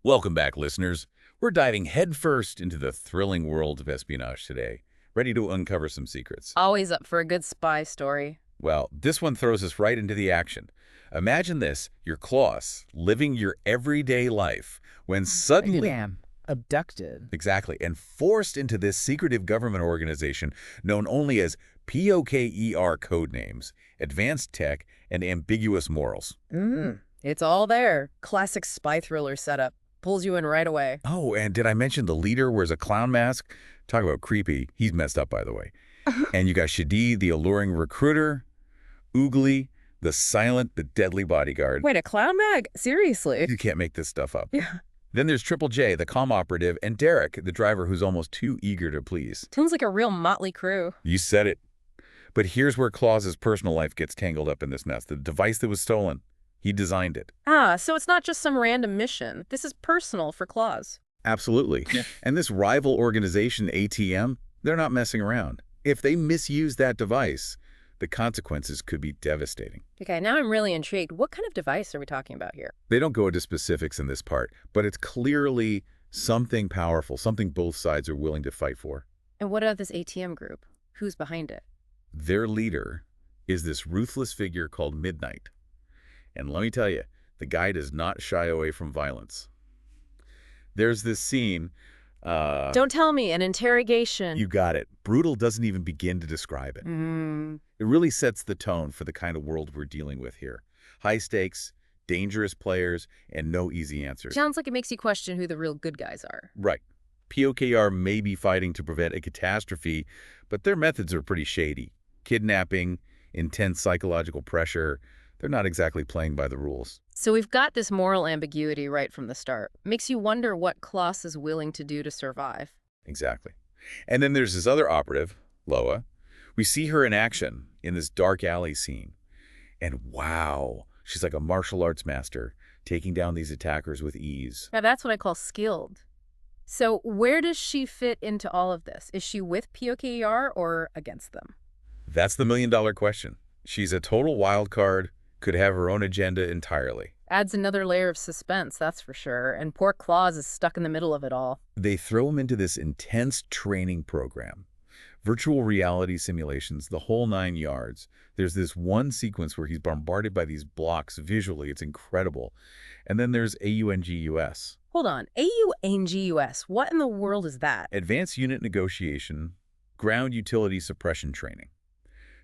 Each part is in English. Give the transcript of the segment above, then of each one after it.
Welcome back, listeners. We're diving headfirst into the thrilling world of espionage today, ready to uncover some secrets. Always up for a good spy story. Well, this one throws us right into the action. Imagine this, you're Kloz, living your everyday life, when suddenly... Bam. Abducted. Exactly, and forced into this secretive government organization known only as POKER code names, advanced tech, and ambiguous morals. It's all there. Classic spy thriller setup. Pulls you in right away. Oh, and did I mention the leader wears a clown mask? Talk about creepy. He's messed up, by the way. And you got Shadi, the alluring recruiter, Oogly, the silent, the deadly bodyguard. Wait, a clown mag? Seriously? You can't make this stuff up. Yeah. Then there's Triple J, the comm operative, and Derek, the driver who's almost too eager to please. Sounds like a real motley crew. You said it. But here's where Kloz's personal life gets tangled up in this mess. The device that was stolen, he designed it. Ah, so it's not just some random mission. This is personal for Kloz. Absolutely. Yeah. And this rival organization, ATM, they're not messing around. If they misuse that device, the consequences could be devastating. Okay, now I'm really intrigued. What kind of device are we talking about here? They don't go into specifics in this part, but it's clearly something powerful, something both sides are willing to fight for. And what about this ATM group? Who's behind it? Their leader is this ruthless figure called Midnight. And let me tell you, the guy does not shy away from violence. There's this scene... Don't tell me, an interrogation. You got it. Brutal doesn't even begin to describe it. It really sets the tone for the kind of world we're dealing with here. High stakes, dangerous players, and no easy answers. Sounds like it makes you question who the real good guys are. Right. POKR may be fighting to prevent a catastrophe, but their methods are pretty shady. Kidnapping, intense psychological pressure, they're not exactly playing by the rules. So we've got this moral ambiguity right from the start. Makes you wonder what Kloz is willing to do to survive. Exactly. And then there's this other operative, Loa. We see her in action in this dark alley scene. And wow, she's like a martial arts master, taking down these attackers with ease. Now that's what I call skilled. So where does she fit into all of this? Is she with POKER or against them? That's the million-dollar question. She's a total wild card, could have her own agenda entirely. Adds another layer of suspense, that's for sure. And poor Kloz is stuck in the middle of it all. They throw him into this intense training program. Virtual reality simulations, the whole 9 yards. There's this one sequence where he's bombarded by these blocks visually. It's incredible. And then there's AUNGUS. Hold on, AUNGUS, what in the world is that? Advanced Unit Negotiation, Ground Utility Suppression Training.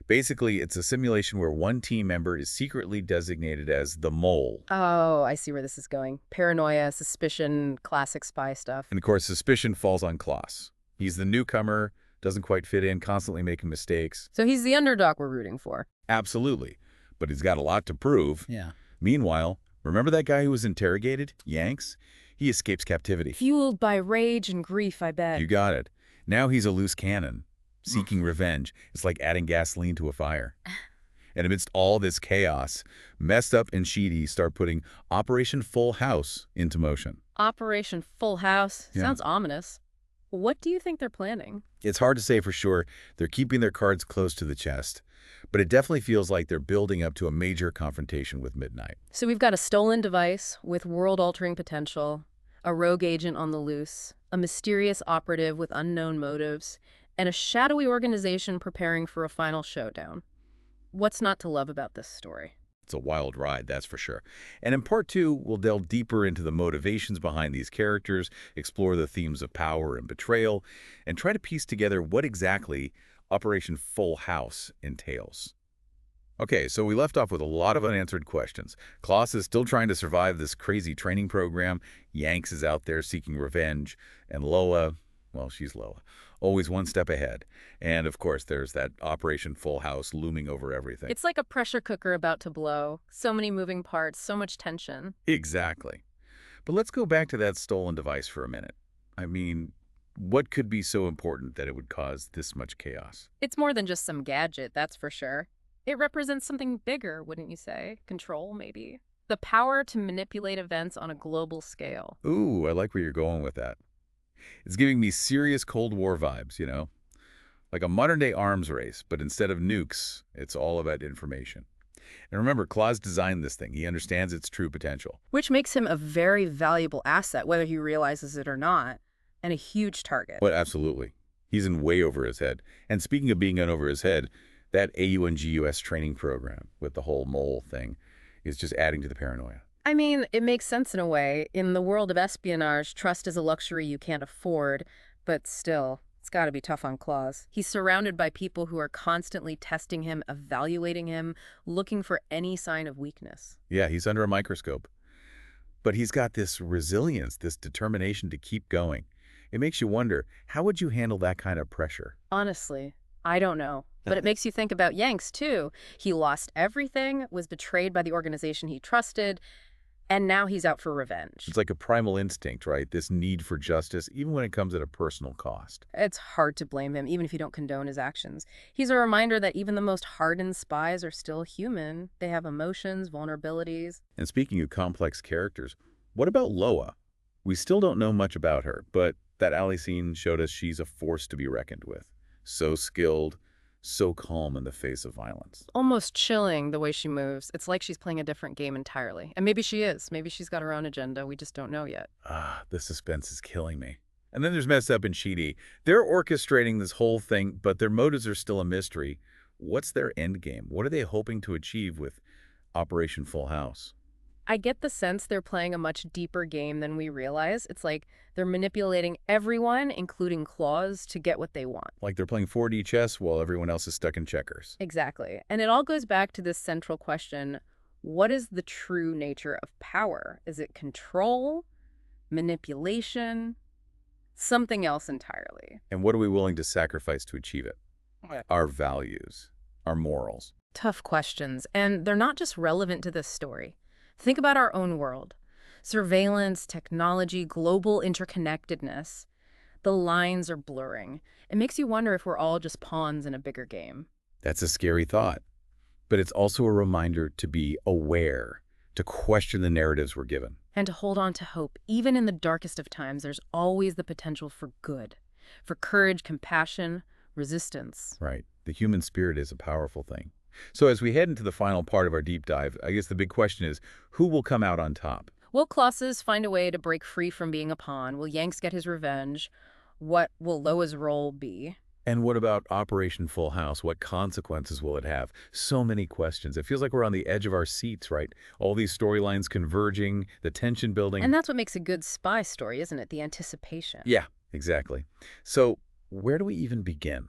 Basically, it's a simulation where one team member is secretly designated as the mole. Oh, I see where this is going. Paranoia, suspicion, classic spy stuff. And of course, suspicion falls on Kloz. He's the newcomer, doesn't quite fit in, constantly making mistakes. So he's the underdog we're rooting for. Absolutely. But he's got a lot to prove. Yeah. Meanwhile, remember that guy who was interrogated, Yanks? He escapes captivity. Fueled by rage and grief, I bet. You got it. Now he's a loose cannon, seeking revenge. It's like adding gasoline to a fire. And amidst all this chaos, Messed Up and Shadi start putting Operation Full House into motion. Operation Full House. Yeah. Sounds ominous. What do you think they're planning? It's hard to say for sure. They're keeping their cards close to the chest. But it definitely feels like they're building up to a major confrontation with Midnight. So we've got a stolen device with world-altering potential, a rogue agent on the loose, a mysterious operative with unknown motives, and a shadowy organization preparing for a final showdown. What's not to love about this story? It's a wild ride, that's for sure. And in part 2, we'll delve deeper into the motivations behind these characters, explore the themes of power and betrayal, and try to piece together what exactly Operation Full House entails. Okay, so we left off with a lot of unanswered questions. Kloz is still trying to survive this crazy training program. Yanks is out there seeking revenge. And Lola, well, she's Lola, always one step ahead. And of course, there's that Operation Full House looming over everything. It's like a pressure cooker about to blow. So many moving parts, so much tension. Exactly. But let's go back to that stolen device for a minute. I mean, what could be so important that it would cause this much chaos? It's more than just some gadget, that's for sure. It represents something bigger, wouldn't you say? Control, maybe? The power to manipulate events on a global scale. Ooh, I like where you're going with that. It's giving me serious Cold War vibes, you know? Like a modern-day arms race, but instead of nukes, it's all about information. And remember, Kloz designed this thing. He understands its true potential. Which makes him a very valuable asset, whether he realizes it or not, and a huge target. But absolutely. He's in way over his head. And speaking of being in over his head, that AUNGUS training program with the whole mole thing is just adding to the paranoia. I mean, it makes sense in a way. In the world of espionage, trust is a luxury you can't afford, but still, it's got to be tough on Claus. He's surrounded by people who are constantly testing him, evaluating him, looking for any sign of weakness. Yeah, he's under a microscope. But he's got this resilience, this determination to keep going. It makes you wonder, how would you handle that kind of pressure? Honestly, I don't know. But it makes you think about Yanks, too. He lost everything, was betrayed by the organization he trusted, and now he's out for revenge. It's like a primal instinct, right? This need for justice, even when it comes at a personal cost. It's hard to blame him, even if you don't condone his actions. He's a reminder that even the most hardened spies are still human. They have emotions, vulnerabilities. And speaking of complex characters, what about Loa? We still don't know much about her, but that alley scene showed us she's a force to be reckoned with. So skilled, so calm in the face of violence. Almost chilling the way she moves. It's like she's playing a different game entirely. And maybe she is. Maybe she's got her own agenda. We just don't know yet. The suspense is killing me. And then there's Mess Up and Sheedy. They're orchestrating this whole thing, but their motives are still a mystery. What's their end game? What are they hoping to achieve with Operation Full House? I get the sense they're playing a much deeper game than we realize. It's like they're manipulating everyone, including Claus, to get what they want. Like they're playing 4D chess while everyone else is stuck in checkers. Exactly. And it all goes back to this central question: what is the true nature of power? Is it control, manipulation, something else entirely? And what are we willing to sacrifice to achieve it? Yeah. Our values, our morals. Tough questions, and they're not just relevant to this story. Think about our own world. Surveillance, technology, global interconnectedness. The lines are blurring. It makes you wonder if we're all just pawns in a bigger game. That's a scary thought. But it's also a reminder to be aware, to question the narratives we're given. And to hold on to hope. Even in the darkest of times, there's always the potential for good, for courage, compassion, resistance. Right. The human spirit is a powerful thing. So as we head into the final part of our deep dive, I guess the big question is, who will come out on top? Will Klosses find a way to break free from being a pawn? Will Yanks get his revenge? What will Loa's role be? And what about Operation Full House? What consequences will it have? So many questions. It feels like we're on the edge of our seats, right? All these storylines converging, the tension building. And that's what makes a good spy story, isn't it? The anticipation. Yeah, exactly. So where do we even begin?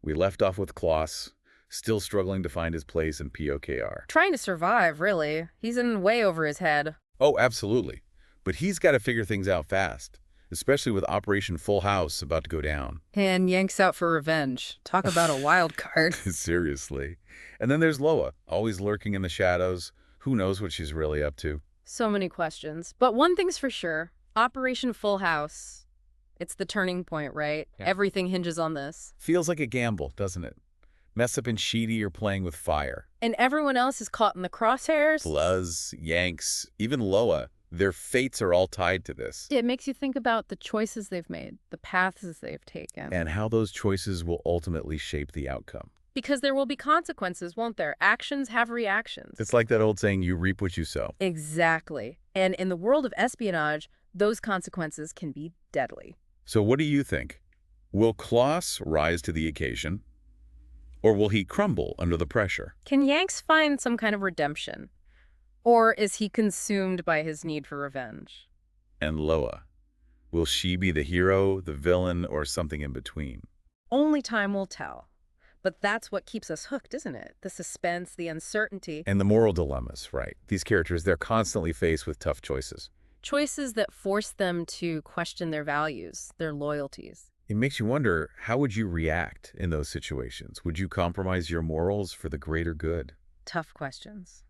We left off with Kloz, still struggling to find his place in POKR. Trying to survive, really. He's in way over his head. Oh, absolutely. But he's got to figure things out fast, especially with Operation Full House about to go down. And Yanks out for revenge. Talk about a wild card. Seriously. And then there's Loa, always lurking in the shadows. Who knows what she's really up to? So many questions. But one thing's for sure. Operation Full House. It's the turning point, right? Yeah. Everything hinges on this. Feels like a gamble, doesn't it? Mess Up and Sheedy are playing with fire. And everyone else is caught in the crosshairs. Kloz, Yanks, even Loa, their fates are all tied to this. It makes you think about the choices they've made, the paths they've taken. And how those choices will ultimately shape the outcome. Because there will be consequences, won't there? Actions have reactions. It's like that old saying, you reap what you sow. Exactly. And in the world of espionage, those consequences can be deadly. So what do you think? Will Kloz rise to the occasion? Or will he crumble under the pressure? Can Yanks find some kind of redemption? Or is he consumed by his need for revenge? And Loa, will she be the hero, the villain, or something in between? Only time will tell. But that's what keeps us hooked, isn't it? The suspense, the uncertainty. And the moral dilemmas, right? These characters, they're constantly faced with tough choices. Choices that force them to question their values, their loyalties. It makes you wonder, how would you react in those situations? Would you compromise your morals for the greater good? Tough questions.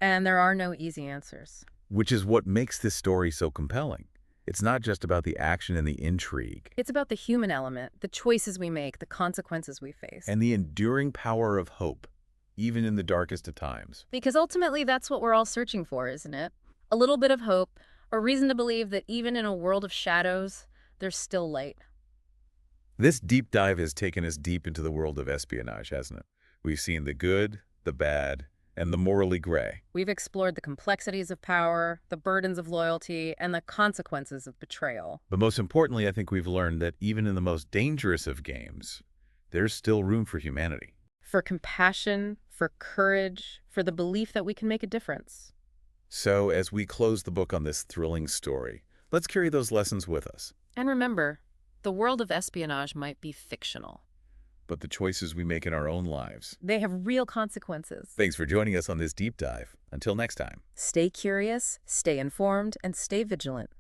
And there are no easy answers. Which is what makes this story so compelling. It's not just about the action and the intrigue. It's about the human element, the choices we make, the consequences we face. And the enduring power of hope, even in the darkest of times. Because ultimately that's what we're all searching for, isn't it? A little bit of hope, a reason to believe that even in a world of shadows, there's still light. This deep dive has taken us deep into the world of espionage, hasn't it? We've seen the good, the bad, And the morally gray. We've explored the complexities of power, the burdens of loyalty, and the consequences of betrayal. But most importantly, I think we've learned that even in the most dangerous of games, there's still room for humanity. For compassion, for courage, for the belief that we can make a difference. So as we close the book on this thrilling story, let's carry those lessons with us. And remember, the world of espionage might be fictional. But the choices we make in our own lives. They have real consequences. Thanks for joining us on this deep dive. Until next time. Stay curious, stay informed, and stay vigilant.